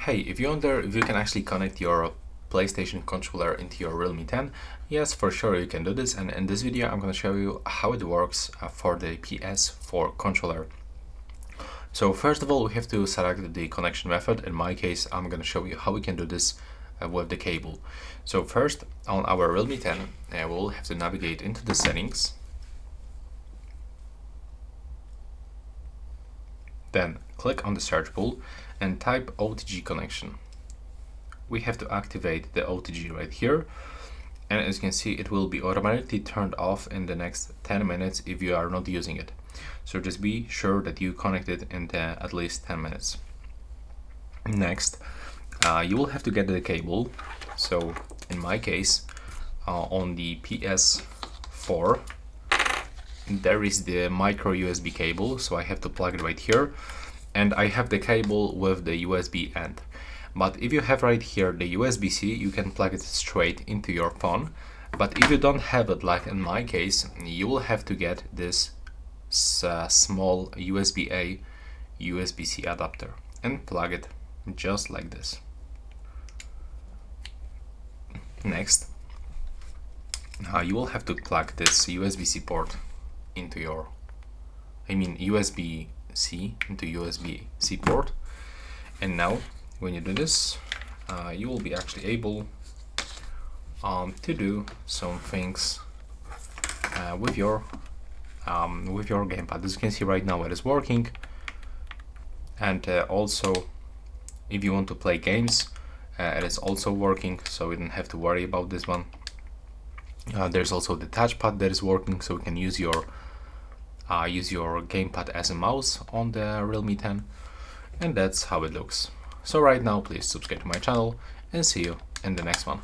Hey, if you wonder if you can actually connect your PlayStation controller into your Realme 10, yes, for sure you can do this, and in this video I'm going to show you how it works for the PS4 controller. So first of all, we have to select the connection method. In my case, I'm going to show you how we can do this with the cable. So first, on our Realme 10, we'll have to navigate into the settings. Then click on the search pool and type OTG connection. We have to activate the OTG right here, and as you can see, it will be automatically turned off in the next 10 minutes if you are not using it. So just be sure that you connect it in at least 10 minutes. Next, you will have to get the cable. So in my case, on the PS4, there is the micro USB cable, so I have to plug it right here, and I have the cable with the USB end. But if you have right here the USB-C, you can plug it straight into your phone. But if you don't have it, like in my case, you will have to get this small USB-A USB-C adapter and plug it just like this. Next, you will have to plug this USB-C port into your, USB-C into USB-C port. And now when you do this, you will be actually able to do some things with your gamepad. As you can see right now, it is working. And also, if you want to play games, it is also working, so we don't have to worry about this one. There's also the touchpad that is working, so you can use your gamepad as a mouse on the Realme 10, and that's how it looks. So right now, please subscribe to my channel and see you in the next one.